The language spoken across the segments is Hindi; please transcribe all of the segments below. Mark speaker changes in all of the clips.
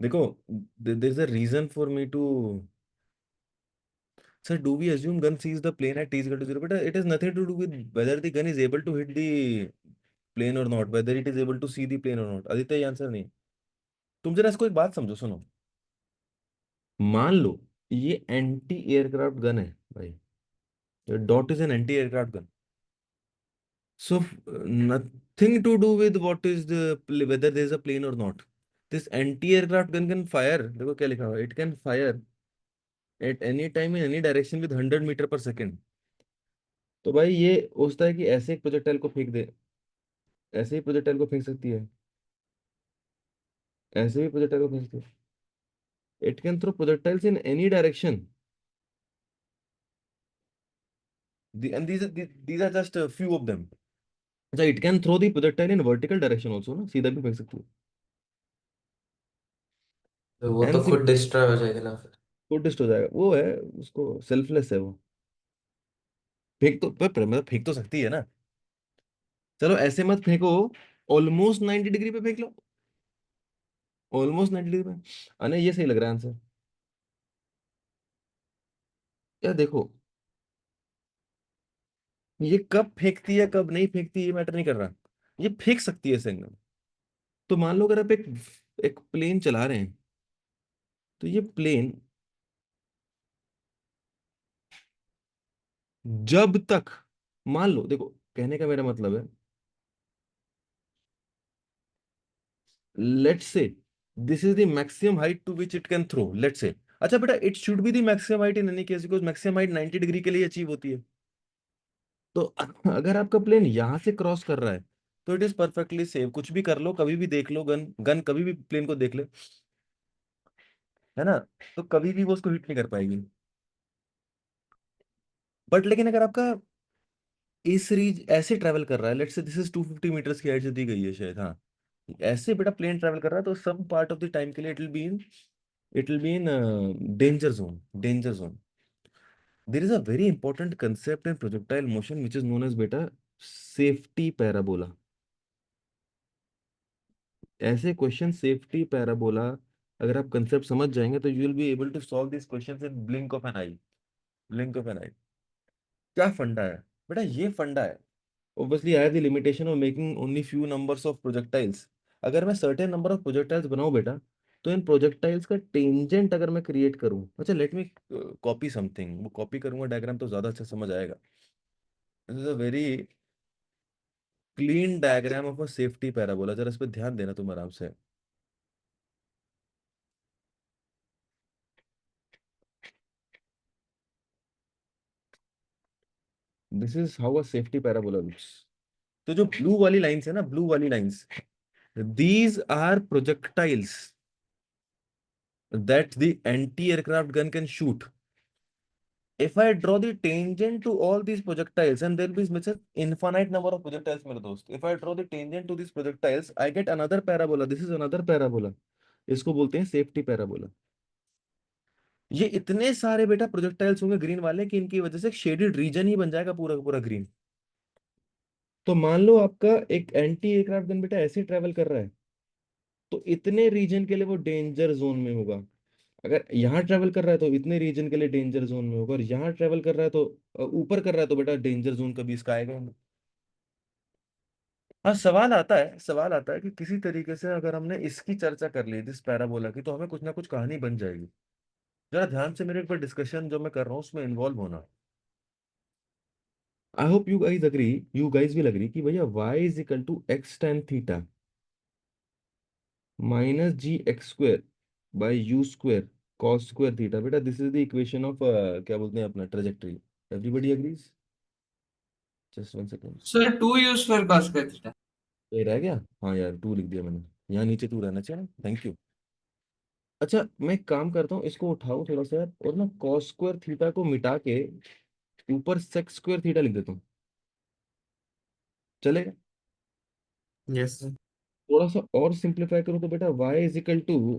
Speaker 1: देखो, there is a reason for me to sir, do we assume gun sees the plane at t is equal to 0? But it has nothing to do with whether the gun is able to hit the plane or not, whether it is able to see the plane or not. Aditya, ये आंसर नहीं। तुम जरा इसको एक बात समझो, सुनो। मान लो ये एंटी एयरक्राफ्ट गन है भाई, that is an anti aircraft gun. So nothing to do with what is the whether there is a plane और not. This anti aircraft gun can fire, देखो क्या लिखा हुआ है, it can fire at any time in any direction with 100 metre per second. तो भाई ये होता है कि ऐसे एक प्रोजेक्टाइल को फेंक दे, ऐसे ही प्रोजेक्टाइल को फेंक सकती है, ऐसे भी प्रोजेक्टाइल को फेंक सकती है। It can throw projectiles in any direction, and these are just a few of them. अच्छा, it can throw the projectile in vertical direction also ना, सीधा भी फेंक सकती है।
Speaker 2: तो वो
Speaker 1: एंड
Speaker 2: तो खुद डिस्ट्रॉय हो जाएगी ना फिर।
Speaker 1: सिंपलेस्ट हो जाएगा, वो है, उसको सेल्फलेस है वो। फेंक तो मतलब फेंक तो सकती है ना। चलो ऐसे मत फेंको, ऑलमोस्ट 90 डिग्री पे फेंक लो, ऑलमोस्ट 90 डिग्री पे। अने ये सही लग रहा है आंसर। यार देखो, ये कब फेंकती है कब नहीं फेंकती ये मैटर नहीं कर रहा, ये फेंक सकती है सिंगल। तो मान लो अगर आप एक एक प्लेन चला रहे हैं, तो ये प्लेन जब तक, मान लो, देखो कहने का मेरा मतलब है, let's say this is the maximum height to which it can throw, let's say. अच्छा बेटा, it should be the maximum height in any case, because maximum height 90 degree के लिए अचीव होती है। तो अगर आपका प्लेन यहां से क्रॉस कर रहा है, तो इट इज परफेक्टली सेफ, कुछ भी कर लो, कभी भी देख लो, गन गन कभी भी प्लेन को देख ले, है ना, तो कभी भी वो उसको हिट नहीं कर पाएगी। बट लेकिन अगर आपका इस रीज ऐसे ट्रेवल कर रहा है, let's say this is 250 meters की हाइट जो दी गई है शायद, हाँ, ऐसे बेटा प्लेन ट्रेवल कर रहा है, तो some part of the time के लिए it will be in danger zone, danger zone. There is a very important concept in projectile motion which is known as बेटा सेफ्टी पैराबोला। ऐसे क्वेश्चन सेफ्टी पैराबोला, अगर आप कंसेप्ट समझ जाएंगे तो you will be able to solve this questions in blink of an eye, blink of an eye. क्या फंडा है बेटा, ये फंडा है। Obviously, I have the limitation of making only few numbers of projectiles. अगर मैं certain number of projectiles बनाऊं बेटा, तो इन projectiles का टेंजेंट अगर मैं क्रिएट करूं, अच्छा लेट मी कॉपी समथिंग, वो कॉपी करूंगा डायग्राम तो ज्यादा अच्छा समझ आएगा। This is a very clean diagram of a safety parabola, जरा इस पे ध्यान देना तुम आराम से। This is how a safety parabola looks. तो जो ब्लू वाली लाइंस है ना, ब्लू वाली lines, these are projectiles that the anti aircraft gun can shoot. If I draw the tangent to all these projectiles, and there will be infinite number of projectiles, मेरे दोस्त, if I draw the tangent to these projectiles, I get another parabola. This is another parabola. इसको बोलते हैं सेफ्टी पैराबोला। ये इतने सारे बेटा प्रोजेक्टाइल्स होंगे ग्रीन वाले कि इनकी वजह से शेडेड रीजन ही बन जाएगा पूरा का पूरा ग्रीन। तो मान लो आपका एक एंटी एयरक्राफ्ट गन बेटा ऐसे ट्रेवल कर रहा है, तो इतने रीजन के लिए वो डेंजर जोन में होगा। अगर यहाँ ट्रेवल कर रहा है तो इतने रीजन के लिए डेंजर जोन में होगा, और यहाँ ट्रेवल कर रहा है तो ऊपर कर रहा है तो बेटा डेंजर जोन कभी इसका आएगा। हाँ, सवाल आता है कि किसी तरीके से अगर हमने इसकी चर्चा कर ली दिस पैराबोला की, तो हमें कुछ ना कुछ कहानी बन जाएगी। जरा ध्यान से मेरे एक बार डिस्कशन जो मैं कर रहा हूँ उसमें इन्वॉल्व होना। I hope you guys will agree कि भैया y is equal to x tan theta minus g x square by u square cos square theta. बेटा this is the equation of क्या बोलते हैं अपना trajectory. Everybody agrees? Just one second.
Speaker 2: Sir 2 use फिर कॉस कर थीटा।
Speaker 1: ये रह गया, हाँ यार, टू लिख दिया मैंने, यहाँ नीचे टू रहना चाहिए ना, थैंक यू। अच्छा, मैं एक काम करता हूँ, इसको उठाओ थोड़ा सा यार, और ना कॉस स्क्वायर थीटा को मिटा के ऊपर सेक स्क्वायर थीटा लिख देता हूँ, चलेगा?
Speaker 2: Yes sir.
Speaker 1: थोड़ा सा और सिंप्लीफाई करूँ तो बेटा y is equal to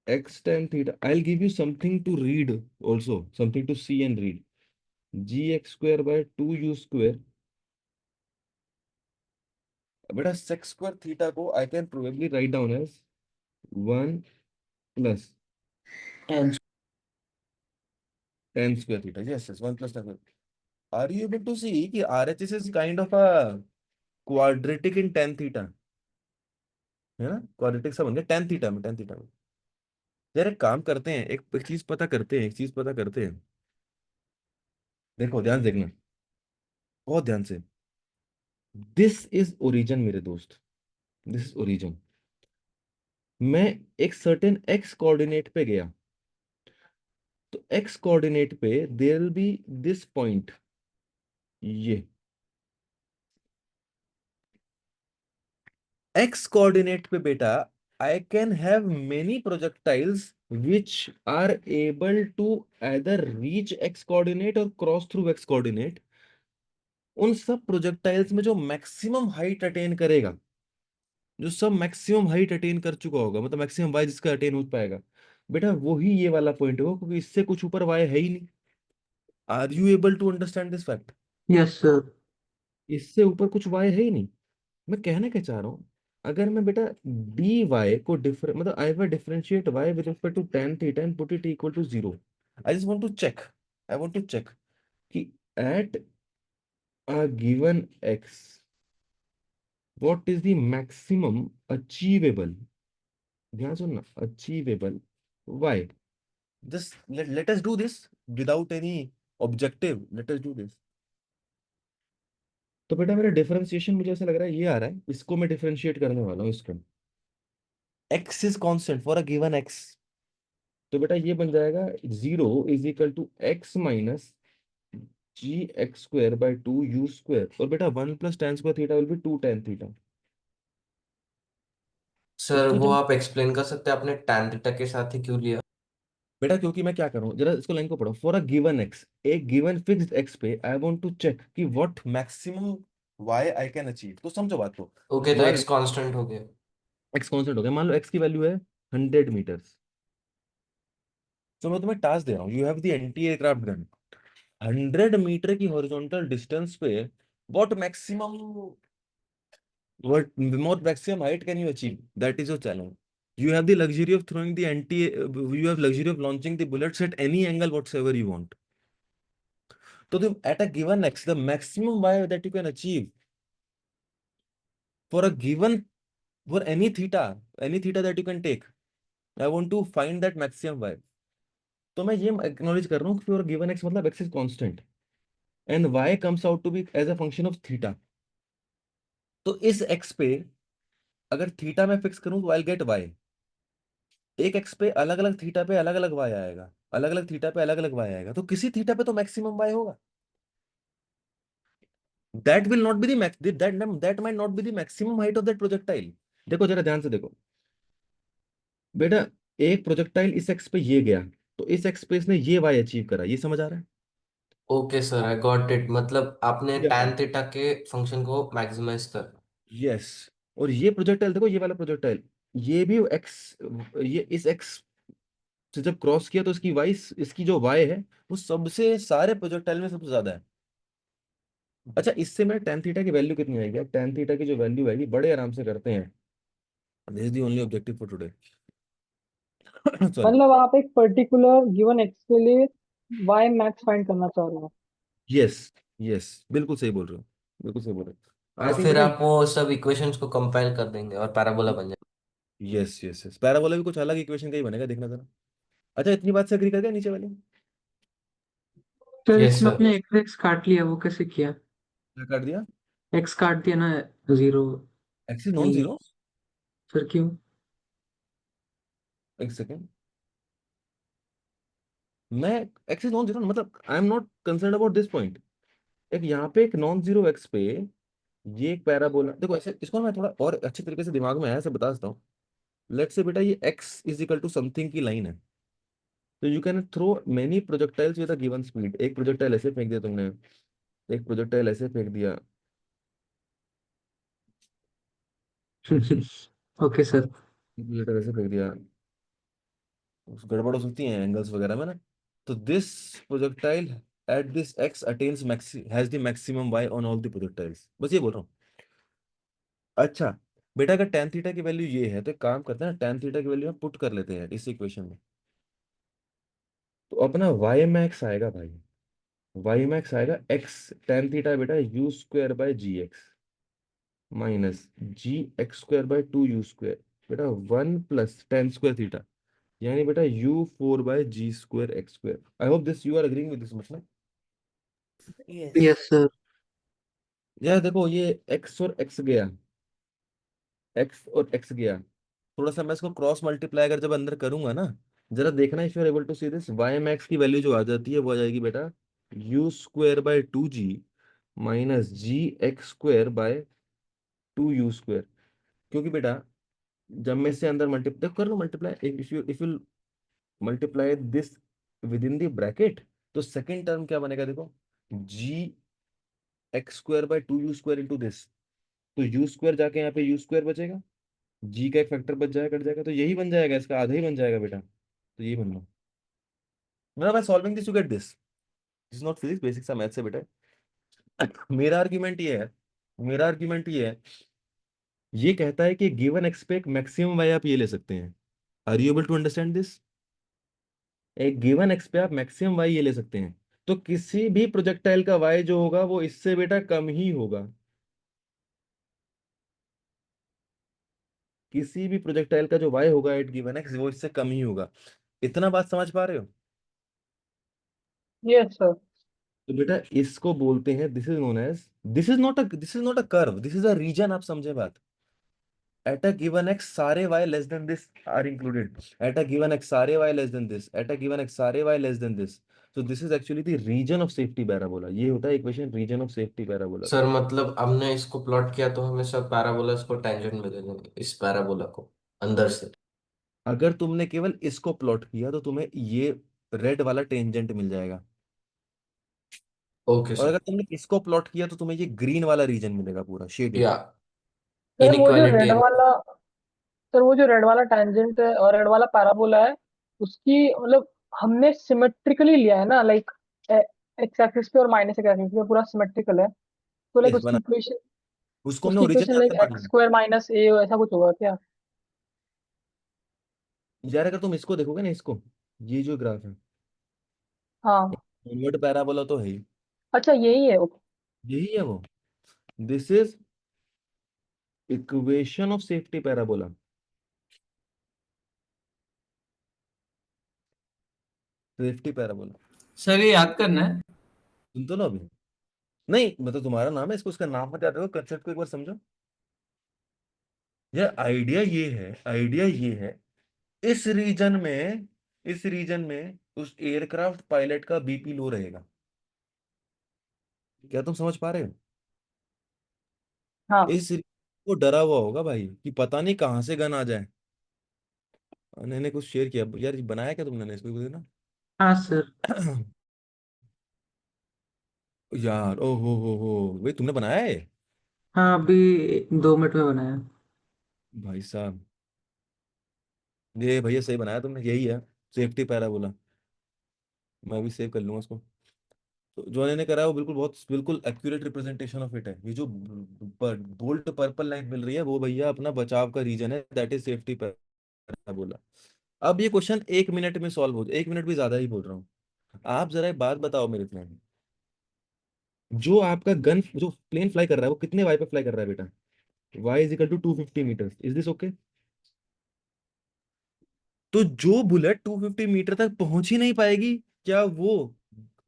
Speaker 1: x tan theta, I will give you something to read also, something to see and read. G x square by two u square. बेटा सेक स्क्वायर थीटा को I can probably write down as 1 plus
Speaker 2: tan.
Speaker 1: Tan square theta, yes yes, 1 plus tan. Are you able to see कि RHS is kind of a quadratic in tan theta, है ना? क्वाड्रेटिक सा बन गया टेन थीटा में, टेन थीटा में। यार एक काम करते हैं, एक चीज पता करते हैं, एक चीज पता करते हैं। देखो ध्यान से देखना, बहुत ध्यान से। दिस इज ओरिजिन मेरे दोस्त, दिस इज ओरिजिन। मैं एक सर्टेन एक्स कोऑर्डिनेट पे गया, तो एक्स कोऑर्डिनेट पे there will be this point, ये एक्स कोऑर्डिनेट पे बेटा I can have many projectiles which are able to either reach x coordinate और क्रॉस थ्रू x coordinate। उन सब प्रोजेक्टाइल्स में जो मैक्सिमम हाइट अटेन करेगा, जो सब मैक्सिमम हाइट अटेन कर चुका होगा, मतलब मैक्सिमम वाई जिसका अटेन हो पाएगा, बेटा वही ये वाला पॉइंट होगा, क्योंकि इससे कुछ ऊपर वाई है ही नहीं। Are you able to understand this fact?
Speaker 2: Yes sir.
Speaker 1: इससे ऊपर कुछ वाई है ही नहीं। मैं कहना क्या चाह रहा हूँ, अगर मैं बेटा डी वाई को डिफर मतलब I will differentiate y with respect to tan theta and put it equal to zero. I just want to check, I want to check कि at a given x what is the maximum achievable, ध्यान सुनना, achievable y. Just let us do this without any objective. Let us do this. तो बेटा मेरा डिफरेंशिएशन मुझे ऐसा लग रहा है ये आ रहा है, इसको मैं डिफरेंशिएट करने वाला हूँ इसको। x is constant for a given x, तो बेटा ये बन जाएगा zero is equal to x minus g x square by two u square, और बेटा 1 + tan² theta will be 2 tan theta.
Speaker 2: Sir
Speaker 1: इसका
Speaker 2: वो
Speaker 1: जो
Speaker 2: आप एक्सप्लेन कर सकते हैं आपने टैन थीटा के साथ ही क्यों लिया?
Speaker 1: बेटा, क्योंकि मैं क्या कर रहा हूँ, जरा इसको लाइन को पढ़ो। फॉर अ गिवन एक्स, एक गिवन फिक्स्ड एक्स पे आई वांट टू चेक कि what maximum y I can achieve. तो समझो बात को।
Speaker 2: ओके, तो
Speaker 1: मान
Speaker 2: एक्स कांस्टेंट हो गया।
Speaker 1: एक्स कांस्टेंट हो गया, मान लो एक्स की वैल्यू है 100 मीटर्स। तो मैं तुम्हें टास्क दे रहा हूँ, you have the anti aircraft gun, 100 meter की हॉरिजॉन्टल डिस्टेंस पे what maximum, what maximum height can you achieve? That is your challenge. You have the luxury of throwing the anti, you have luxury of launching the bullets at any angle whatsoever you want. So the, at a given x, the maximum y that you can achieve for a given, for any theta that you can take, I want to find that maximum y. तो मैं ये एक्नॉलेज कर रहा हूँ कि फॉर गिवन x मतलब x is constant and y comes out to be as a function of theta. तो इस x पे अगर थीटा में फिक्स करूं तो आई गेट y। एक एक्स पे अलग अलग थीटा पे अलग अलग वाई आएगा, अलग अलग थीटा पे अलग अलग वाई आएगा, तो किसी थीटा पे तो मैक्सिमम वाई होगा। That will not be the max, that might not be the maximum height of that projectile. देखो जरा ध्यान से देखो बेटा, एक प्रोजेक्टाइल इस एक्स पे ये गया, तो इस एक्स पे इसने ये वाई अचीव करा, ये समझ आ रहा है?
Speaker 2: Okay sir, I got it. मतलब आपने
Speaker 1: या
Speaker 2: टैन थीटा के फंक्शन को मैक्सिमाइज कर।
Speaker 1: यस। और ये प्रोजेक्टाइल देखो, ये वाला प्रोजेक्टाइल, ये भी एक्स, ये इस एक्स से जब क्रॉस किया तो इसकी वाई, इसकी जो वाई है वो सबसे सारे प्रोजेक्टाइल में सबसे ज्यादा है। अच्छा, इससे मैं tan थीटा की वैल्यू कितनी आएगी? tan थीटा की जो वैल्यू आएगी बड़े आराम से करते हैं। This is the only objective for today. Sorry.
Speaker 3: मतलब आप एक पर्टिकुलर गिवन एक्स के लिए वाई मैक्स फाइंड करना चाह रहे हो।
Speaker 1: यस यस, बिल्कुल सही बोल रहे हो, बिल्कुल सही बोल रहे हो। आई
Speaker 2: और
Speaker 1: थिंक
Speaker 2: फिर
Speaker 1: बेटा,
Speaker 2: आप वो सब इक्वेशंस को कंपाइल कर देंगे और पैराबोला बन जाएगा।
Speaker 1: यस यस यस, पैराबोला भी कुछ अलग इक्वेशन का ही बनेगा, देखना जरा। अच्छा, इतनी बात से एग्री कर गया नीचे वाले?
Speaker 4: सर
Speaker 2: यस
Speaker 4: इसमें
Speaker 2: सर।
Speaker 4: अपने एक्स एक्स काट लिया, वो कैसे किया?
Speaker 1: क्या कर दिया?
Speaker 4: एक्स काट दिया ना, जीरो।
Speaker 1: एक्सिस नॉन
Speaker 4: नहीं
Speaker 1: जीरो।
Speaker 4: सर, क्यों?
Speaker 1: एक सेकेंड, मैं एक्सिस नॉन जीरो मतलब I am not concern about this point. एक यहाँ पे एक नॉन जीरो एक्स पे ये एक पैराबोला, देखो ऐसे इसको मैं थोड़ा और अच्छे तरीके से दिमाग में आया से बता देता हूँ। लेट्स से बेटा ये x is equal to something की लाइन है, तो you can throw many projectiles with a given speed. एक प्रोजेक्टाइल ऐसे फेंक दिया तुमने, एक प्रोजेक्टाइल ऐसे फेंक दिया,
Speaker 4: ओके सर।
Speaker 1: एक प्रोजेक्टाइल ऐसे फेंक दिया, गड़बड़ हो सकती है एंगल्स वगैरह में ना। तो this projectile at this x attains maxi has the maximum y on all the projectiles, बस ये बोल रहा हूँ। अच्छा, बेटा अगर tan थीटा की वैल्यू ये है तो एक काम करते हैं ना, tan थीटा की वैल्यू हम पुट कर लेते हैं इस इक्वेशन में। तो अपना वाई मैक्स आएगा भाई, वाई मैक्स आएगा एक्स tan थीटा बेटा u square by g x minus g x square by 2u square बेटा 1 + tan स्क्वायर थीटा, यानी बेटा u4/g² x²। I hope this you are agreeing with this much ना।
Speaker 4: Yes sir.
Speaker 1: यार देखो ये x और x गया, x और x गया, थोड़ा सा मैं इसको क्रॉस मल्टीप्लाई अगर जब अंदर करूंगा ना, जरा देखना if you are able to see this, y max की वैल्यू जो आ जाती है वो आ जाएगी बेटा u² bye 2g minus gx² bye 2u²। क्योंकि बेटा जब मैं इससे अंदर मल्टीप्लाई कर लो, multiply if you multiply this with in the bracket, तो सेकेंड टर्म क्या बनेगा देखो, gx² bye 2u² into this, तो u² जाके यहाँ पे u² बचेगा, जी का एक फैक्टर बच जाएगा, कट जाएगा, तो यही बन जाएगा, इसका आधा ही बन जाएगा बेटा, तो यही बनना। मतलब by solving this you get this is not physics, basic सा मैथ से बेटा। मेरा आर्ग्यूमेंट ये है, मेरा आर्ग्यूमेंट ये है, ये कहता है कि गिवन एक्स पे एक मैक्सिमम वाई आप ये ले सकते हैं। Are you able to understand this? एक गिवन एक्स पे आप मैक्सिमम वाई ये ले सकते हैं, तो किसी भी प्रोजेक्टाइल का वाई जो होगा वो इससे बेटा कम ही होगा, किसी भी प्रोजेक्टाइल का जो वाई होगा एट गिवन एक्स वो इससे कम ही होगा। इतना बात समझ पा रहे हो?
Speaker 3: Yes sir.
Speaker 1: तो बेटा इसको बोलते हैं, this is known as, this is not a curve, this is a region. आप समझे बात? एट अ गिवन एक्स सारे y less than this are included, at a given x सारे y less than this, at a given x सारे y less than this, so this is actually the region of safety parabola। ये होता है equation region of safety parabola का।
Speaker 2: सर मतलब हमने इसको प्लॉट किया तो हमें सब पैराबोला को टेंजेंट में दे देंगे इस पैराबोला को अंदर से।
Speaker 1: अगर तुमने केवल इसको प्लॉट किया तो तुम्हें ये रेड वाला टेंजेंट मिल जाएगा,
Speaker 2: ओके
Speaker 1: और
Speaker 2: सर।
Speaker 1: अगर तुमने इसको प्लॉट किया तो तुम्हें ये ग्रीन वाला रीजन मिलेगा पूरा शेडेड।
Speaker 2: या
Speaker 3: सर वो जो
Speaker 2: इनइक्वालिटी।
Speaker 3: रेड वाला सर वो जो रेड वाला टैंजेंट है और रेड वाला पैराबोला है, उसकी मतलब हमने सिमेट्रिकली लिया है ना, लाइक एक्स एक्सिस पे और माइनस एक्स एक्सिस पे पूरा सिमेट्रिकल है, तो लाइक
Speaker 1: यस बना, उसको हमने
Speaker 3: उसकी
Speaker 1: ओरिजिन
Speaker 3: इक्वेशन
Speaker 1: यहाँ
Speaker 3: लाइक
Speaker 1: से पढ़ना
Speaker 3: एक्स
Speaker 1: है।
Speaker 3: स्क्वायर माइनस ए ऐसा कुछ होगा क्या?
Speaker 1: यार अगर तुम इसको देखोगे ना, इसको, ये जो ग्राफ है,
Speaker 3: हाँ।
Speaker 1: इनवर्ट पैराबोला तो है ही,
Speaker 3: अच्छा यही है, ओके।
Speaker 1: यही है वो, this is equation of safety parabola, safety parabola.
Speaker 5: Sir ये याद करना है।
Speaker 1: सुन तो लो अभी, नहीं मतलब तुम्हारा नाम है, इसको इसका नाम मत याद रखो, कंसेप्ट को एक बार समझो। यार आइडिया ये है, आइडिया ये है, इस रीजन में, इस रीजन में उस एयरक्राफ्ट पायलट का बीपी लो रहेगा। क्या तुम समझ पा रहे हो?
Speaker 3: हाँ।
Speaker 1: इस वो डरा हुआ होगा भाई कि पता नहीं कहाँ से गन आ जाए। मैंने कुछ शेयर किया यार, ये बनाया क्या तुमने इसको कुछ ना?
Speaker 4: हाँ सर।
Speaker 1: यार ओ हो भाई तुमने बनाया है?
Speaker 4: हाँ अभी 2 मिनट में बनाया।
Speaker 1: भाई साहब, ये भैया सही बनाया तुमने, यही है सेफ्टी पैराबोला। मैं भी सेव कर लूंगा उसको। तो जो इन्होंने करा है वो बिल्कुल, बहुत बिल्कुल एक्यूरेट रिप्रेजेंटेशन ऑफ इट है। ये जो बोल्ट पर्पल लाइन मिल रही है वो भैया अपना बचाव का रीजन है, दैट इज सेफ्टी पैराबोला। अब ये क्वेश्चन 1 मिनट में सॉल्व हो जाए, 1 मिनट भी ज्यादा ही बोल रहा हूँ। आप जरा एक बात बताओ मेरे फ्रेंड, जो आपका गन जो प्लेन फ्लाई कर रहा है वो कितने वाई पे फ्लाई कर रहा है बेटा? y = 250 meter, is this okay? तो जो बुलेट 250 मीटर तक पहुंच ही नहीं पाएगी, क्या वो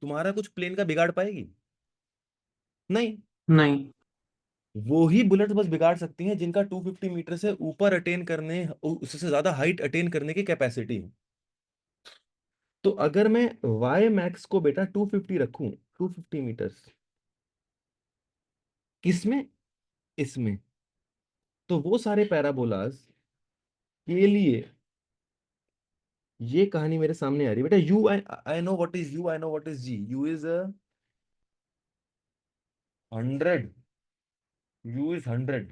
Speaker 1: तुम्हारा कुछ प्लेन का बिगाड़ पाएगी? नहीं।
Speaker 4: नहीं।
Speaker 1: वो ही बुलेट बस बिगाड़ सकती हैं जिनका 250 मीटर से ऊपर अटेन करने, उससे ज्यादा हाइट अटेन करने की कैपेसिटी है। तो अगर मैं वाई मैक्स को बेटा 250 रखूं, 250 मीटर्स, किसमें? इसमें। तो वो सारे पैराबोलास के लिए ये कहानी मेरे सामने आ रही है बेटा। U I I know what is u, I know what is g, u is 100, u is 100।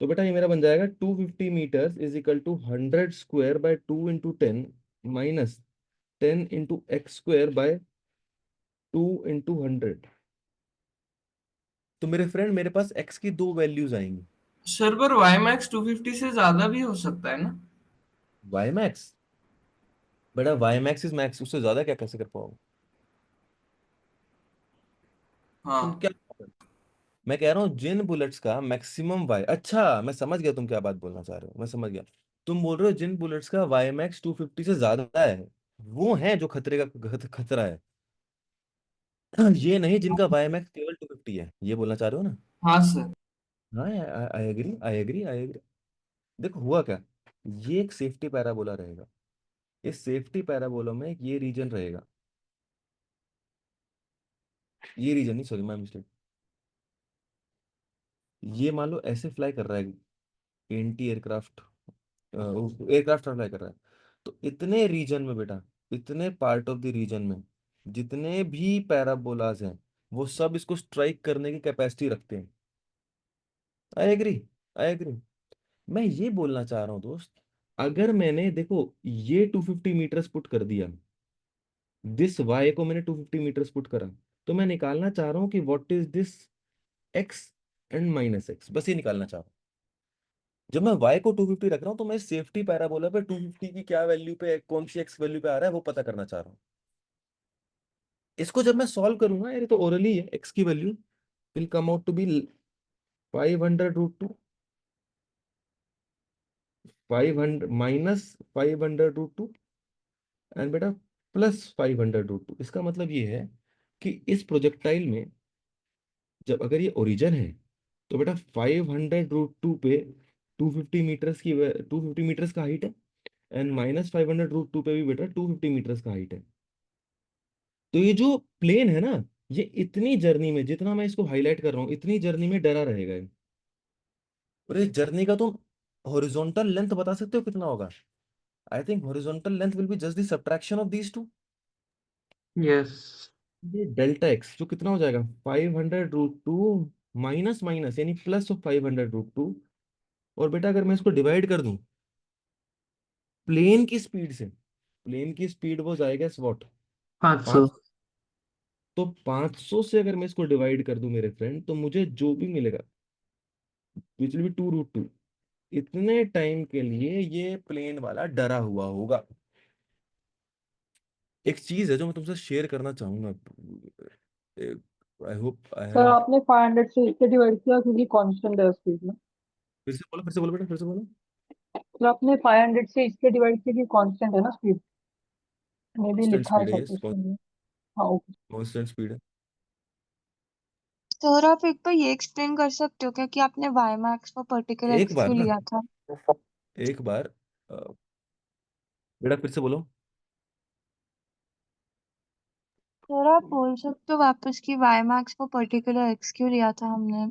Speaker 1: तो बेटा ये मेरा बन जाएगा 250 meters is equal to 100² by 2 × 10 minus 10 × x² by 2 × 100। तो मेरे फ्रेंड मेरे पास x की दो वैल्यूज आएंगी,
Speaker 5: सर पर वाई मैक्स 250 से ज्यादा भी हो सकता है ना?
Speaker 1: वाई मैक्स, बेटा वाई मैक्स इज मैक्स, उससे ज्यादा क्या कैसे कर पाओगे? तुम
Speaker 5: हाँ।
Speaker 1: क्या, मैं कह रहा हूँ जिन बुलेट्स का मैक्सिमम वाई, अच्छा मैं समझ गया तुम क्या बात बोलना चाह रहे हो, मैं समझ गया। तुम बोल रहे हो जिन बुलेट्स का वाई मैक्स 250 से ज्यादा है, वो है जो खतरे का खतरा है। ये नहीं जिनका वाई मैक्स केवल 250 है, ये बोलना चाह रहे हो ना?
Speaker 5: हाँ सर।
Speaker 1: हाँ, I agree, I agree, I agree. देखो हुआ क्या, ये एक सेफ्टी पैराबोला रहेगा। इस सेफ्टी पैराबोला में ये रीजन रहेगा, ये रीजन नहीं, सॉरी माय मिस्टेक। ये मान लो ऐसे फ्लाई कर रहा है, एंटी एयरक्राफ्ट, एयरक्राफ्ट फ्लाई कर रहा है। तो इतने रीजन में बेटा, इतने पार्ट ऑफ द रीजन में जितने भी पैराबोलाज हैं, वो सब इसको स्ट्राइक करने की कैपेसिटी रखते हैं। I agree, I agree. मैं ये बोलना चाह रहा हूँ दोस्त, अगर मैंने देखो ये 250 मीटर्स पुट कर दिया, दिस वाई को मैंने 250 मीटर्स पुट करा, तो मैं निकालना चाह रहा हूँ कि what is this x and minus x, बस ये निकालना चाह रहा हूँ। जब मैं y को 250 रख रहा हूँ तो मैं सेफ्टी पैराबोला पे 250 की क्या वैल्यू पे, कौन सी x वैल्यू पे आ रहा है वो पता करना चाह रहा हूँ। इसको जब मैं सॉल्व करूंगा यार, ये तो ओरली है, x की value will come out to be 500√2, 500 minus 500√2 and बेटा प्लस 500√2। इसका मतलब ये है कि इस प्रोजेक्टाइल में जब अगर ये ओरिजिन है, तो बेटा 500√2 पे 250 मीटर्स का हाइट है, एंड माइनस 500√2 पे भी बेटा 250 मीटर्स का हाइट है। तो ये जो प्लेन है ना, ये इतनी जर्नी में, जितना मैं इसको हाईलाइट कर रहा हूँ, इतनी जर्नी में डरा रहेगा ये। और इस जर्नी का तुम हॉरिजॉन्टल लेंथ बता सकते हो कितना होगा? I think horizontal length will be just the subtraction of these two.
Speaker 4: Yes.
Speaker 1: ये डेल्टा एक्स जो कितना हो जाएगा, 500√2 माइनस माइनस यानी प्लस ऑफ 500√2। और बेटा अगर मैं इसको डिवाइड कर दूं प्लेन की स्पीड से, प्लेन की स्पीड वो जाएगा स्वॉट
Speaker 4: 500.
Speaker 1: 5, तो 500 से अगर मैं इसको डिवाइड कर दूं मेरे फ्रेंड, तो मुझे जो भी मिलेगा विच विल बी 2√2। इतने टाइम के लिए ये प्लेन वाला डरा हुआ होगा। एक चीज है जो मैं तुमसे शेयर करना चाहूंगा, I hope I
Speaker 3: sir
Speaker 1: have.
Speaker 3: आपने 500 से इससे डिवाइड किया क्योंकि कांस्टेंट है स्पीड में।
Speaker 1: फिर से बोलो, फिर से बोलो बेटा, फिर से बोलो।
Speaker 3: तो आपने 500 से इससे डिवाइड किया कि कांस्टेंट है ना स्पीड, मे भी
Speaker 1: कांस्टेंट
Speaker 3: लिखा है
Speaker 1: स्पीड है,
Speaker 3: सब
Speaker 1: यस,
Speaker 3: कुछ में। हाँ ओके।
Speaker 1: कांस्टेंट स्पीड है।
Speaker 6: सर आप एक बार ये एक्सप्लेन कर सकते हो क्या कि आपने वाई मैक्स पर पर्टिकुलर
Speaker 1: एक
Speaker 6: एक्स
Speaker 1: बार
Speaker 6: क्यों
Speaker 1: ना,
Speaker 6: लिया था?
Speaker 1: एक बार बेटा फिर से बोलो।
Speaker 6: सर आप बोल सकते हो वापस कि वाई मैक्स पर पर्टिकुलर एक्स क्यों लिया था हमने?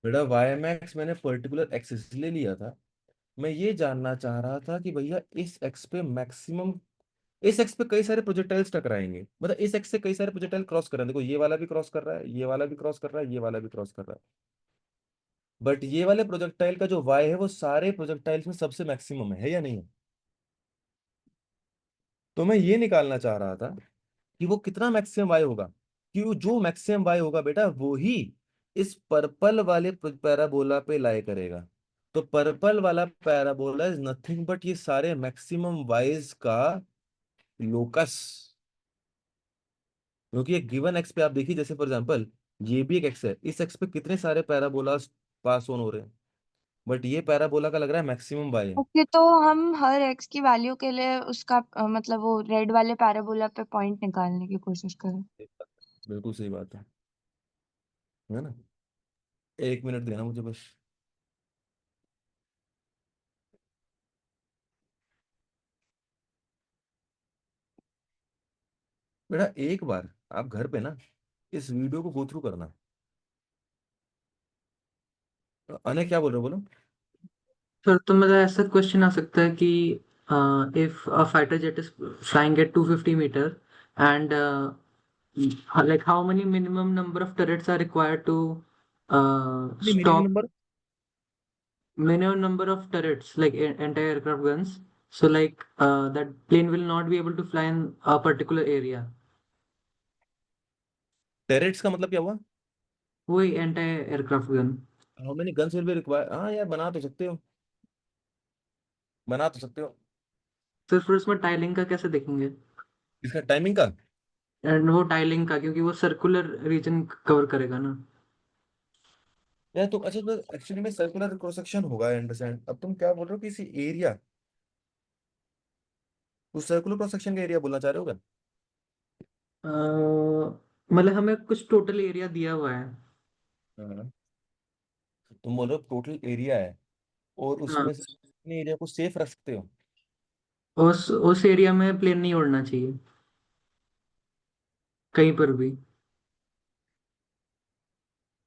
Speaker 1: बेटा वाई मैक्स मैंने पर्टिकुलर एक्स इसलिए लिया था, मैं ये जानना चाह रहा था कि भैया इस एक्स पे मैक्सिमम, इस एक्स पे कई सारे प्रोजेक्टाइल्स टकराएंगे, मतलब इस एक्स से कई सारे प्रोजेक्टाइल क्रॉस कर रहे हैं, देखो ये वाला भी क्रॉस कर रहा है, ये वाला भी क्रॉस कर रहा है, ये वाला भी क्रॉस कर रहा है। बट ये वाले प्रोजेक्टाइल का जो वाई है वो सारे प्रोजेक्टाइल्स में सबसे मैक्सिमम है या नहीं है? तो मैं ये निकालना चाह रहा था कि वो कितना मैक्सिमम वाई होगा, कि वो जो मैक्सिमम वाई होगा बेटा वो ही इस पर्पल वाले पैराबोला पे लाई करेगा। तो पर्पल वाला पैराबोला इज नथिंग बट ये सारे मैक्सिमम वाइज का लोकस। क्योंकि एक गिवन एक्स पे आप देखिए, जैसे फॉर एग्जांपल ये भी एक एक्स है, इस एक्स पे कितने सारे पैराबोलास पास ऑन हो रहे हैं, बट ये पैराबोला का लग रहा है मैक्सिमम वाई है।
Speaker 6: ओके, तो हम हर एक्स की वैल्यू के लिए उसका मतलब वो रेड वाले पैराबोला पे पॉइंट निकालने की कोशिश करें।
Speaker 1: बिल्कुल सही बात है ना? एक मिनट देना मुझे बस। बेटा एक बार आप घर पे ना इस वीडियो को गो थ्रू करना। अने क्या बोल रहे हो, बोलो।
Speaker 4: सर तो मतलब ऐसा क्वेश्चन आ सकता है कि if a fighter jet is flying at 250 meter and like how many minimum number of turrets are required to
Speaker 1: minimum
Speaker 4: stop
Speaker 1: number,
Speaker 4: minimum number of turrets like anti-aircraft guns, so like that plane will not be able to fly in a particular area.
Speaker 1: टेरेट्स का मतलब क्या हुआ?
Speaker 4: वही anti aircraft gun.
Speaker 1: How many guns will be require, हाँ यार बना तो सकते हो, बना तो सकते हो।
Speaker 4: तो फिर उसमें टाइलिंग का कैसे देखेंगे?
Speaker 1: इसका टाइमिंग का,
Speaker 4: एंड वो टाइलिंग का, क्योंकि वो सर्कुलर रीजन कवर करेगा ना।
Speaker 1: यार तो अच्छा, तो एक्चुअली में सर्कुलर क्रॉस सेक्शन होगा, आई अंडरस्टैंड। अब तुम क्या बोल रहे हो, किसी एरिया, उस सर्कुलर क्रॉस सेक्शन का एरिया बोलना चाह रहे हो क्या?
Speaker 4: अ, मतलब हमें कुछ टोटल एरिया दिया हुआ है।
Speaker 1: हाँ। तुम बोल रहे हो टोटल एरिया है, और
Speaker 4: हाँ,
Speaker 1: उसमें से अपने एरिया को सेफ रख सकते हो।
Speaker 4: उस एरिया में प्लेन नहीं उड़ना चाहिए कहीं पर भी।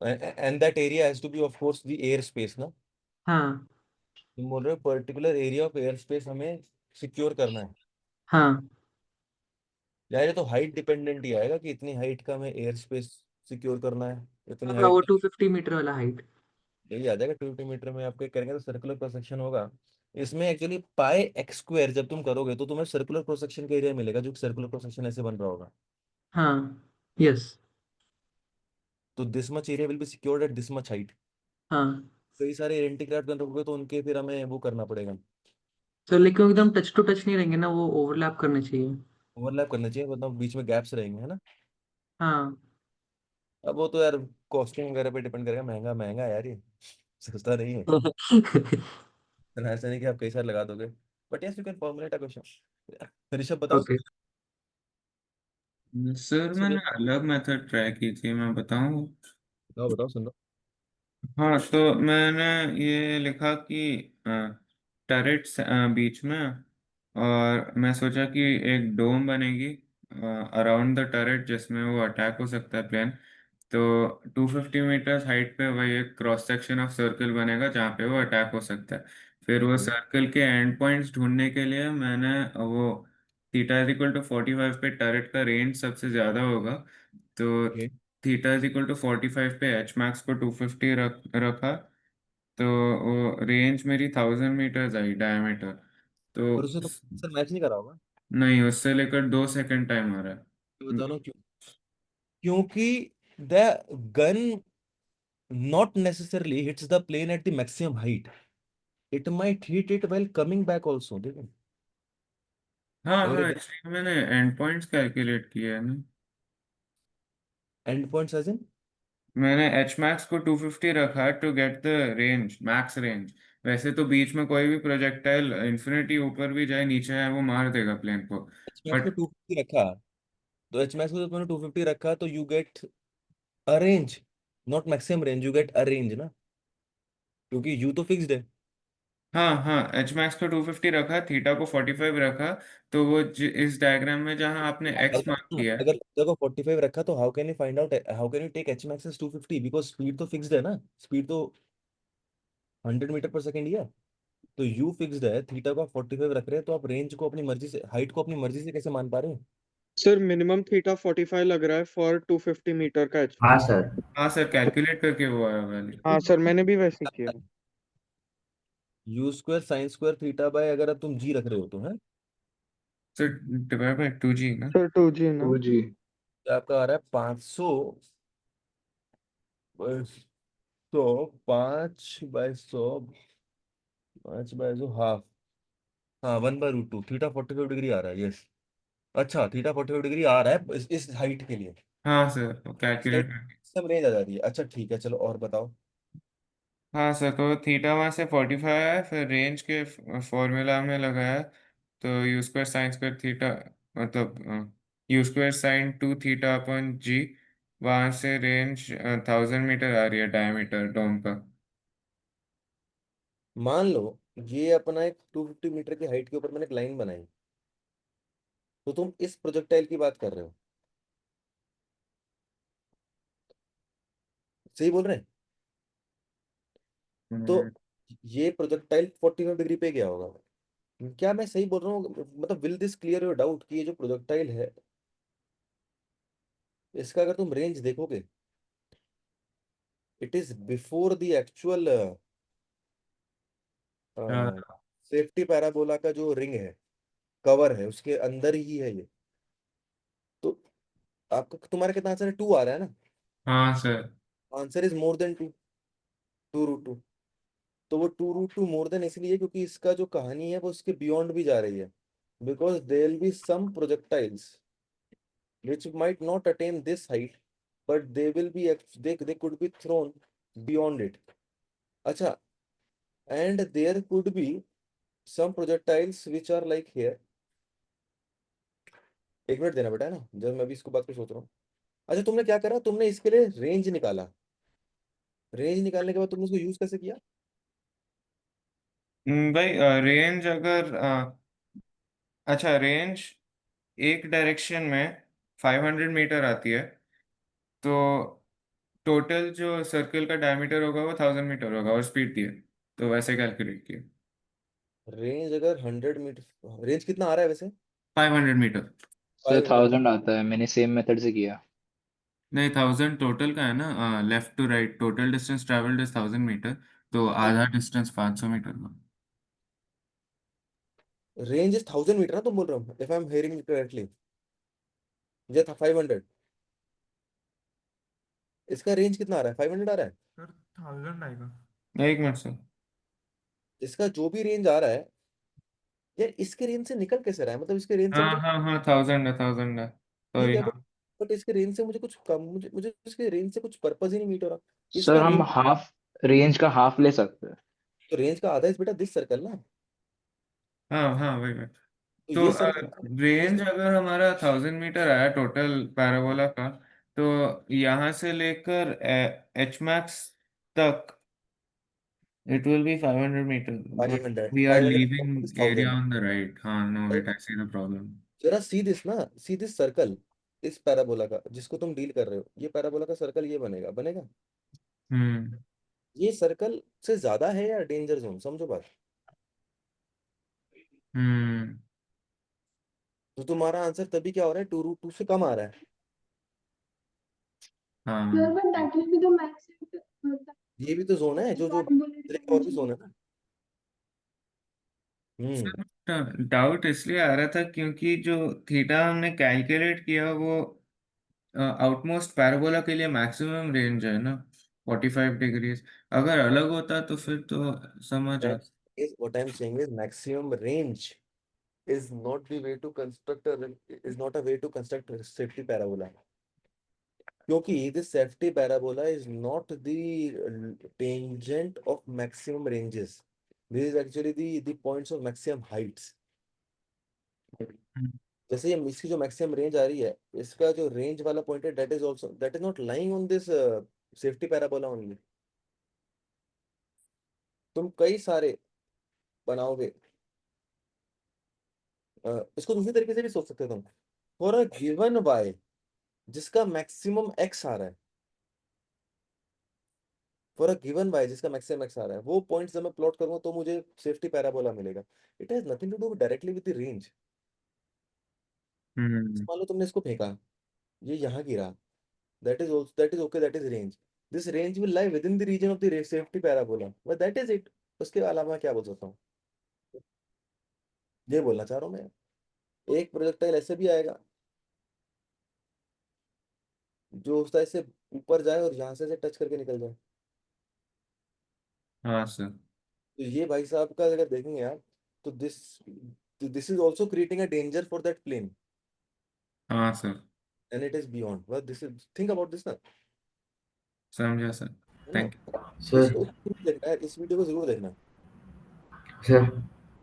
Speaker 1: And that area has to be of course the air space ना।
Speaker 4: हाँ।
Speaker 1: तुम बोल रहे हो particular area of air space हमें सिक्योर करना है।
Speaker 4: हाँ।
Speaker 1: यार ये तो हाइट डिपेंडेंट ही आएगा कि इतनी हाइट का हमें एयर स्पेस सिक्योर करना है, इतनी
Speaker 4: हाँ, वो
Speaker 1: हाइट।
Speaker 4: 250 मीटर वाला हाइट।
Speaker 1: यही आ जाएगा 250 मीटर में, आपके करेंगे तो सर्कुलर क्रॉस सेक्शन होगा। इसमें एक्चुअली पाई एक्स स्क्वायर जब तुम करोगे तो तुम्हें सर्कुलर क्रॉस सेक्शन का एरिया मिलेगा, जो सर्कुलर क्रॉस सेक्शन ऐसे बन रहा होगा।
Speaker 4: हाँ। यस।
Speaker 1: तो this much area will be secured at this much height.
Speaker 4: हाँ।
Speaker 1: कई सारे एंटीक्राफ्ट गन रखोगे तो उनके फिर हमें वो करना पड़ेगा,
Speaker 4: तो लेकिन एकदम टच टू टच नहीं रहेंगे ना, वो ओवरलैप करने चाहिए।
Speaker 1: ओवरलैप करना चाहिए, मतलब बीच में गैप्स रहेंगे, है ना।
Speaker 4: हाँ।
Speaker 1: अब वो तो यार कॉस्टिंग वगैरह पे डिपेंड करेगा, महंगा महंगा है यार ये, सस्ता नहीं है। इतना ऐसा नहीं कि आप कई सारे लगा दोगे, but yes you can formulate a question. Rishabh बताओ।
Speaker 4: ओके।
Speaker 7: सर
Speaker 1: सुनिए,
Speaker 7: मैंने अलग मेथड ट्राई की थी, मैं बताऊं?
Speaker 1: बताओ बताओ, सुन लो।
Speaker 7: हाँ, तो मैंने ये लिखा कि टरेट्स बीच में, और मैं सोचा कि एक डोम बनेगी अराउंड द टरेट जिसमें वो अटैक हो सकता है प्लेन। तो 250 मीटर्स हाइट पे वही एक क्रॉस सेक्शन ऑफ सर्कल बनेगा जहाँ पे वो अटैक हो सकता है। फिर वो
Speaker 1: ओके
Speaker 7: सर्कल के एंड पॉइंट्स ढूंढने के लिए मैंने वो थीटा इज इक्वल टू 45 पे टरेट का रेंज सबसे ज़्यादा होगा, तो
Speaker 1: okay.
Speaker 7: Theta is equal to 45 पे एच मैक्स को 250 रखा। तो वो रेंज मेरी 1000 मीटर्स आई डायमीटर। तो
Speaker 1: और उससे तो आंसर मैच नहीं करा होगा।
Speaker 7: नहीं, उससे लेकर 2 सेकंड टाइम आ रहा
Speaker 1: मैं
Speaker 7: है।
Speaker 1: बता रहा हूँ क्यों, क्योंकि the gun not necessarily hits the plane at the maximum height. It might hit it while coming back also, देखो।
Speaker 7: हाँ
Speaker 1: अगर
Speaker 7: हाँ, इसलिए मैंने एंड पॉइंट्स कैलकुलेट किया है ना।
Speaker 1: एंड पॉइंट्स एज इन,
Speaker 7: मैंने एच मैक्स को 250 रखा to get the range, max range. वैसे तो बीच में कोई भी प्रोजेक्टाइल इन्फिनिटी ऊपर भी जाए नीचे आए वो मार देगा प्लेन को।
Speaker 1: एच मैक्स को
Speaker 7: बट
Speaker 1: 250 रखा, तो एच मैक्स को जब तुमने 250 रखा तो you get a range, not maximum range, you get a range ना, क्योंकि यू तो फिक्स्ड है।
Speaker 7: हाँ हाँ, एच मैक्स को 250 रखा, थीटा को 45 रखा। तो वो इस डायग्राम में जहाँ आपने एक्स मार्क
Speaker 1: अगर
Speaker 7: किया है।
Speaker 1: अगर देखो 45 रखा तो how can you find out, how can you take h max as 250, because speed तो फिक्स्ड है ना, स्पीड तो 100 मीटर पर सेकेंड ही है। तो यू फिक्स्ड है, थीटा को आप 45 रख रहे हैं, तो आप रेंज को अपनी मर्जी से, हाइट को अपनी मर्जी से कैसे मान पा रहे हैं?
Speaker 8: सर मिनिमम थीटा 45 लग रहा है फॉर 250 मीटर का एच
Speaker 2: हाँ
Speaker 8: मैक्स।
Speaker 2: सर।
Speaker 7: हाँ सर, कैलकुलेट करके वो आया वैल्यू।
Speaker 8: हाँ सर, मैंने भी वैसे ही किया।
Speaker 1: You square sine square theta by, अगर अब तुम जी रख रहे हो तो है,
Speaker 7: सर डिवाइड बाय 2G ना।
Speaker 8: सर 2G ना।
Speaker 2: 2G।
Speaker 1: तो आपका आ रहा है 500 5/100, 5/100 हाफ, हाँ 1/√2, थीटा 45 डिग्री आ रहा है, यस। अच्छा थीटा 45 डिग्री आ रहा है इस हाइट के लिए,
Speaker 7: हाँ सर,
Speaker 1: इस
Speaker 7: कैलकुलेट
Speaker 1: हाइट
Speaker 7: करके।
Speaker 1: सब रेंज आ जा रही है। अच्छा ठीक है, चलो और बताओ।
Speaker 7: हाँ सर, तो थीटा वहाँ से 45 है, फिर रेंज के फॉर्मूला में लगाया। तो u square sine square theta, मतलब u square sine 2 theta upon G। वहाँ से रेंज 1000 मीटर आ रही है डायमीटर डोम का।
Speaker 1: मान लो ये अपना एक 250 मीटर की हाइट के ऊपर मैंने एक लाइन बनाई, तो तुम इस प्रोजेक्टाइल की बात कर रहे हो, सही बोल रहे हैं? तो
Speaker 7: हम्म,
Speaker 1: ये प्रोजेक्टाइल 45 डिग्री पे गया होगा, क्या मैं सही बोल रहा हूँ? मतलब will this clear your doubt कि ये जो प्रोजेक्टाइल है, इसका अगर तुम रेंज देखोगे, it is before the actual
Speaker 7: हाँ
Speaker 1: सेफ्टी पैराबोला का जो रिंग है, कवर है, उसके अंदर ही है ये। तो आपका तुम्हारा कितना आंसर है, 2 आ रहा है ना?
Speaker 7: हाँ sir.
Speaker 1: Answer is more than 2। 2√2। तो वो 2√2 मोर देन इसलिए क्योंकि इसका जो कहानी है वो उसके बियॉन्ड भी जा रही है, because there will be some projectiles which might not attain this height, but they will be they could be thrown beyond it. अच्छा, and there could be some projectiles which are like here. एक मिनट देना बेटा, है ना, जब मैं भी इसको बात को सोच रहा हूँ। अच्छा, तुमने क्या करा, तुमने इसके लिए रेंज निकाला। रेंज निकालने के बाद तुमने उसको यूज कैसे किया?
Speaker 7: भाई रेंज अगर अच्छा रेंज एक डायरेक्शन में 500 मीटर आती है, तो टोटल जो सर्कल का डायमीटर होगा वो 1000 मीटर होगा, और स्पीड दी है, तो वैसे कैलकुलेट किया।
Speaker 1: रेंज अगर 100 मीटर, रेंज कितना आ रहा है वैसे?
Speaker 7: 500 मीटर।
Speaker 9: सर
Speaker 1: 500।
Speaker 9: 1000 आता है, मैंने सेम मेथड से किया।
Speaker 7: नहीं, 1000 टोटल का है ना, left to right total distance travelled is 1000 meter, तो आधा डिस्टेंस 500 मीटर का।
Speaker 1: रेंज इज 1000 मीटर ना, तुम बोल रहे हो, if I am hearing correctly? ये था 500। इसका रेंज कितना आ रहा है? 500 आ रहा है।
Speaker 7: सर 1000 आएगा। एक मिनट सर।
Speaker 1: इसका जो भी रेंज आ रहा है, यार इसके रेंज से निकल कैसे रहा है? मतलब इसके रेंज से
Speaker 7: हाँ
Speaker 1: मुझे,
Speaker 7: हाँ हाँ, 1000 है
Speaker 1: ठीक
Speaker 7: सॉरी
Speaker 1: है,
Speaker 7: हाँ।
Speaker 1: बट इसके रेंज से मुझे कुछ कम, मुझे मुझे इसके रेंज से कुछ पर्पज ही नहीं मीट हो रहा।
Speaker 9: सर
Speaker 1: इसका
Speaker 9: हम
Speaker 1: रेंज,
Speaker 9: हाफ रेंज का हाफ ले सकते हैं।
Speaker 1: तो रेंज का आधा इस बेटा दिस सर्कल ना।
Speaker 7: हाँ हाँ वही वही।
Speaker 1: तो
Speaker 7: तो
Speaker 1: ये सर्कल, ये
Speaker 7: रेंज
Speaker 1: सर्कल
Speaker 7: अगर हमारा 1000 मीटर आया टोटल पैराबोला का, तो यहाँ से लेकर एच मैक्स तक it will be 500 metre, but
Speaker 1: 500
Speaker 7: we are
Speaker 1: 500
Speaker 7: leaving area
Speaker 1: 1000।
Speaker 7: On the right. हाँ no wait, I see the problem.
Speaker 1: जरा सी दिस ना, सी दिस सर्कल, इस पैराबोला का जिसको तुम डील कर रहे हो, ये पैराबोला का सर्कल ये बनेगा बनेगा।
Speaker 7: हम्म
Speaker 1: ये सर्कल से ज्यादा है या डेंजर जोन, समझो बात।
Speaker 7: हम्म
Speaker 1: तो तुम्हारा आंसर तभी क्या हो रहा है, 2√2 से कम आ रहा है।
Speaker 7: हाँ
Speaker 1: ये भी तो जोन है, जो जो और भी जोन है ना। हम्म।
Speaker 7: सर, डाउट इसलिए आ रहा था क्योंकि जो थीटा हमने कैलकुलेट किया वो आउटमोस्ट पैराबोला के लिए मैक्सिमम रेंज है ना, 45 डिग्रीज। अगर अलग होता तो फिर तो समझ आ।
Speaker 1: What I'm saying is maximum range is not the way to construct a, is not a way to construct a safety parabola. क्योंकि this safety parabola is not the tangent of maximum ranges. This is actually the points of maximum heights. जैसे ये इसकी जो मैक्सिमम रेंज आ रही है, इसका जो रेंज वाला पॉइंट है, that is also, that is not lying on this safety parabola only. तुम कई सारे बनाओगे। इसको दूसरी तरीके से भी सोच सकते हो तुम। फॉर अ गिवन वाई जिसका मैक्सिमम एक्स आ रहा है, फॉर अ गिवन वाई जिसका मैक्सिमम एक्स आ रहा है, वो पॉइंट जब मैं प्लॉट करूंगा तो मुझे सेफ्टी पैराबोला मिलेगा। It has nothing to do directly with the range.
Speaker 7: हम्म
Speaker 1: मान लो तुमने इसको फेंका, ये यहाँ गिरा, that is okay, that is range. This range will lie with in the region of the safety parabola, but that is it. उसके अलावा मैं क्या बोल सकता हूँ, ये बोलना चाह रहा हूँ मैं। एक प्रोजेक्टाइल ऐसे भी आएगा जो उस तरह से ऊपर जाए और यहाँ से टच करके निकल जाए।
Speaker 7: हाँ सर।
Speaker 1: तो ये भाई साहब का अगर देखेंगे आप, तो this is also creating a danger for that plane,
Speaker 7: हाँ sir,
Speaker 1: and it is beyond, but this is, think about this ना,
Speaker 7: समझा सर।
Speaker 1: है ना।
Speaker 7: Thank you.
Speaker 9: सर
Speaker 1: इसको जरूर देखना है, इस वीडियो को जरूर देखना।
Speaker 9: सर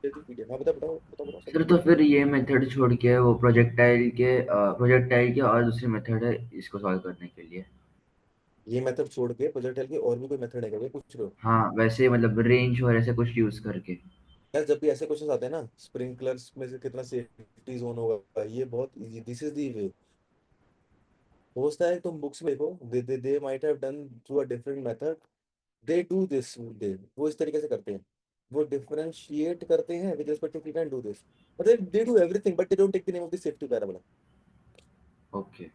Speaker 1: हाँ बताओ बताओ बताओ बताओ सब।
Speaker 9: सर तो फिर ये मेथड छोड़ के वो प्रोजेक्टाइल के और दूसरी मेथड है इसको सॉल्व करने के लिए।
Speaker 1: ये मेथड छोड़ के प्रोजेक्टाइल की और भी कोई मेथड है क्या, पूछ रहे हो?
Speaker 9: हाँ वैसे मतलब रेंज और ऐसे कुछ यूज करके।
Speaker 1: यार जब भी ऐसे क्वेश्चन आते हैं ना, स्प्रिंकलर्स में से कितना सेफ्टी जोन होगा, ये बहुत easy, this is the way. हो सकता है तुम बुक्स में देखो, they might have done through a different method, they do this, they वो इस तरीके से करते हैं, वो डिफरेंशिएट करते हैं with respect to, you can do this, मतलब they do everything but they don't take the name of the safety parabola.
Speaker 9: Okay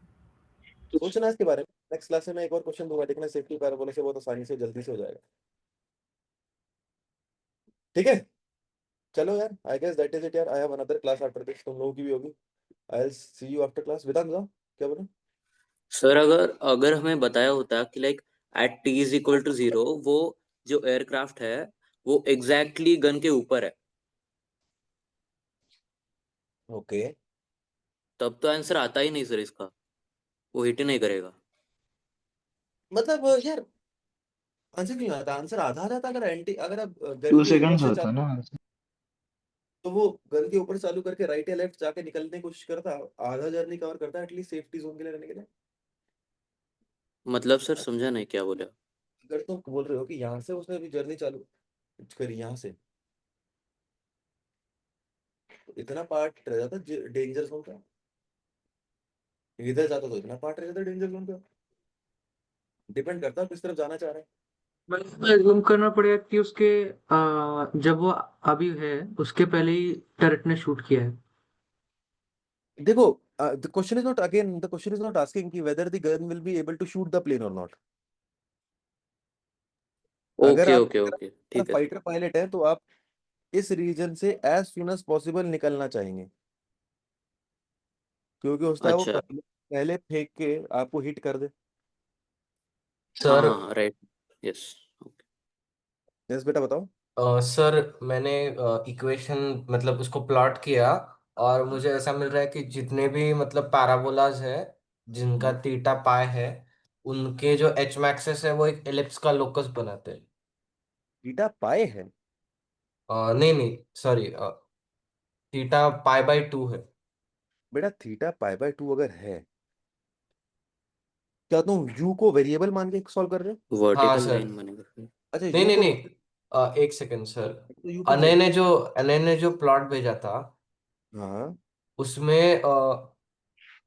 Speaker 1: सोचना इसके बारे में, नेक्स्ट क्लास में मैं एक और क्वेश्चन दूंगा, देखना सेफ्टी पैराबोला से बहुत आसानी से जल्दी से हो जाएगा। ठीक है, चलो यार, I guess that is it यार, I have another class after this, तुम लोगों की भी होगी। I will see you after class. Vedant जाओ, क्या बोला?
Speaker 10: सर अगर अगर हमें बताया होता कि like at t is equal to 0 वो जो एयरक्राफ्ट है वो एग्जैक्टली गन के ऊपर है,
Speaker 1: ओके,
Speaker 10: तब तो आंसर आता ही नहीं सर इसका, वो हिट ही नहीं करेगा।
Speaker 1: मतलब यार आंसर क्यों आता? आंसर आधा आ जाता अगर आप गन
Speaker 9: 2
Speaker 1: के ऊपर
Speaker 9: सेकंड्स
Speaker 1: से
Speaker 9: होता ना।
Speaker 1: तो वो गन के ऊपर चालू करके राइट या लेफ्ट जाके निकलने की कोशिश करता, आधा जर्नी कवर करता एटलीस्ट सेफ्टी जोन के लिए रहने के लिए।
Speaker 10: मतलब सर समझा नहीं क्या बोला।
Speaker 1: अगर तुम बोल रहे हो कि यहाँ से उसने अभी जर्नी चालू करी यहाँ से, तो इतना पार्ट रह जाता डेंजर जोन का, इधर जाता तो इतना पार्ट रह जाता डेंजर जोन का। डिपेंड करता है किस तरफ जाना चाह रहा है।
Speaker 4: मतलब एज्यूम करना पड़ेगा कि उसके जब वो अभी है उसके पहले ही टर्रेट ने शूट किया है।
Speaker 1: देखो, the question is not again, the question is not asking कि whether the gun will be able to shoot the plane और नॉट। अगर
Speaker 10: ओके
Speaker 1: आप
Speaker 10: ओके ओके, ठीक है सर।
Speaker 1: फाइटर पायलट हैं तो आप इस रीजन से एज सुन एज पॉसिबल निकलना चाहेंगे, क्योंकि होता है वो
Speaker 10: अच्छा,
Speaker 1: पहले फेंक के आपको हिट कर दे।
Speaker 10: हाँ
Speaker 2: सर
Speaker 10: हाँ राइट, यस।
Speaker 1: यस बेटा बताओ।
Speaker 2: सर मैंने इक्वेशन मतलब उसको प्लॉट किया, और मुझे ऐसा मिल रहा है कि जितने भी मतलब पैराबोलाज है जिनका थीटा पाई है, उनके जो एच मैक्सेस है वो एक एलिप्स का लोकस बनाते हैं।
Speaker 1: थीटा पाए है?
Speaker 2: नहीं नहीं सॉरी, थीटा पाई बाय 2 है।
Speaker 1: बेटा थीटा पाई बाय 2 अगर है, क्या तुम यू को वेरिएबल मान के सॉल्व कर रहे हो?
Speaker 2: हाँ
Speaker 10: वर्टिकल
Speaker 2: सर।
Speaker 10: लाइन बनेगा फिर।
Speaker 1: अच्छा
Speaker 2: नहीं
Speaker 1: यू
Speaker 2: नहीं
Speaker 1: को,
Speaker 2: नहीं, एक सेकंड सर।
Speaker 1: तो यू किधर है?
Speaker 2: अनय ने जो प्लॉट भेजा था
Speaker 1: हाँ
Speaker 2: उसमें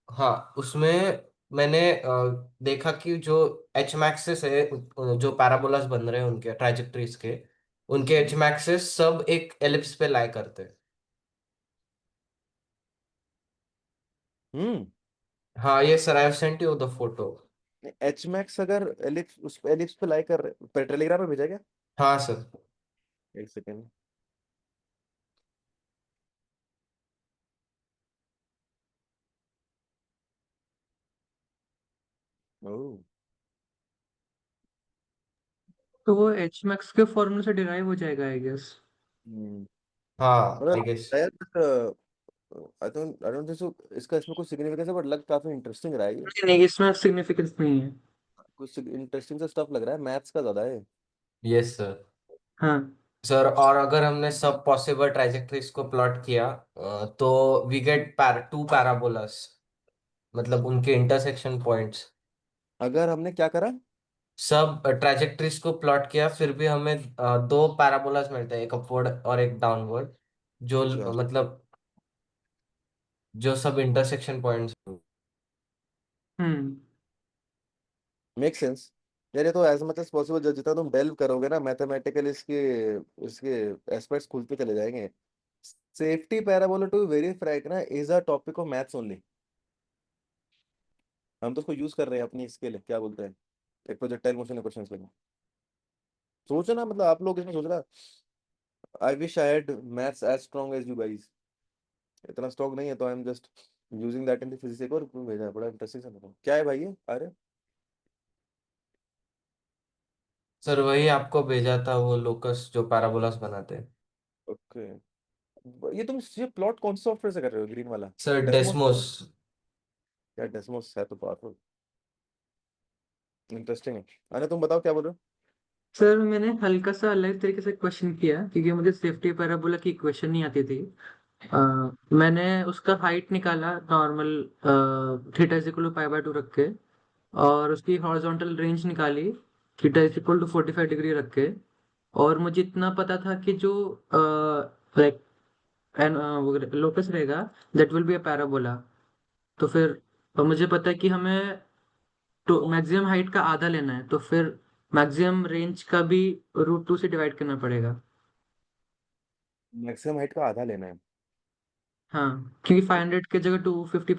Speaker 2: हाँ उसमें मैंने देखा कि जो एच मैक्सेस है, जो पैराबोलास बन रहे हैं उनके ट्राइजेक्टरीज के, उनके एच मैक्सेस सब एक एलिप्स पे लाई करते हैं।
Speaker 1: हम्म।
Speaker 2: हाँ ये sir, I have sent you the photo.
Speaker 1: H max अगर एलिप्स उस एलिप्स पे लाई कर टेलीग्राम पे भेजा क्या?
Speaker 2: हाँ सर।
Speaker 1: एक सेकेंड। ओह,
Speaker 4: तो वो एच मैक्स के फॉर्मूले से डिराइव हो जाएगा आई गेस।
Speaker 2: हाँ
Speaker 1: मतलब
Speaker 2: आई गेस।
Speaker 1: शायद आई डोंट थिंक सो इसका इसमें कुछ सिग्निफिकेंस है, बट लग काफी इंटरेस्टिंग रहा है ये।
Speaker 4: नहीं नहीं, इसमें सिग्निफिकेंस नहीं है।
Speaker 1: कुछ इंटरेस्टिंग सा स्टफ लग रहा है, मैथ्स का ज्यादा है।
Speaker 2: Yes sir.
Speaker 4: हाँ
Speaker 2: सर और अगर हमने सब पॉसिबल ट्राइजेक्टरीज को प्लॉट किया, तो वी गेट टू पैराबोलास, मतलब उनके इंटरसेक्शन पॉइंट्स।
Speaker 1: अगर हमने क्या करा?
Speaker 2: सब ट्राजेक्टरीज को प्लॉट किया फिर भी हमें दो पैराबोलास मिलते हैं, एक अपवर्ड और एक डाउनवर्ड, जो
Speaker 1: अच्छा,
Speaker 2: मतलब जो सब intersection points.
Speaker 4: Hmm.
Speaker 1: Make sense. यार ये तो एज मच एज पॉसिबल जितना तुम डेल्व करोगे ना मैथमेटिकल, इसके इसके एस्पेक्ट्स खुलते चले जाएंगे। Safety parabola to very frank ना is a topic of maths only. हम तो उसको यूज कर रहे हैं अपनी इसके लिए, क्या बोलते हैं, एक प्रोजेक्टाइल मोशन क्वेश्चंस के लिए। सोचो ना, मतलब आप लोग इसमें सोच रहा, I wish I had maths as strong as you guys. इतना स्ट्रांग नहीं है, तो I am just using that in the physics. एक और भेजा है, बड़ा इंटरेस्टिंग सा था। क्या है भाई ये? अरे
Speaker 2: सर वही आपको भेजा था, वो लोकस जो पैराबोलास बनाते हैं।
Speaker 1: ओके, ये प्लॉट कौन से सॉफ्टवेयर से कर रहे हो, ग्रीन वाला?
Speaker 2: सर
Speaker 1: डेस्मोस से?
Speaker 2: डेस्मोस।
Speaker 1: यार डेस्मोस है तो पावरफुल, इंटरेस्टिंग है। अरे तुम बताओ क्या बोल रहे
Speaker 4: सर मैंने हल्का सा अलग तरीके से क्वेश्चन किया क्योंकि मुझे सेफ्टी पैराबोला की इक्वेशन नहीं आती थी। मैंने उसका हाइट निकाला normal theta is equal to pi by 2 रख के, और उसकी हॉरिजॉन्टल रेंज निकाली theta is equal to 45 degree रख के। और मुझे इतना पता था कि जो लाइक एन लोकस रहेगा that will be a parabola. तो फिर मुझे पता है कि हमें तो मैक्सिमम हाइट का आधा लेना है, तो फिर मैक्सिमम रेंज का भी √2 से डिवाइड करना पड़ेगा।
Speaker 1: हो? मैक्सिमम हाइट का आधा लेना है?
Speaker 4: हाँ क्योंकि 500 की जगह 250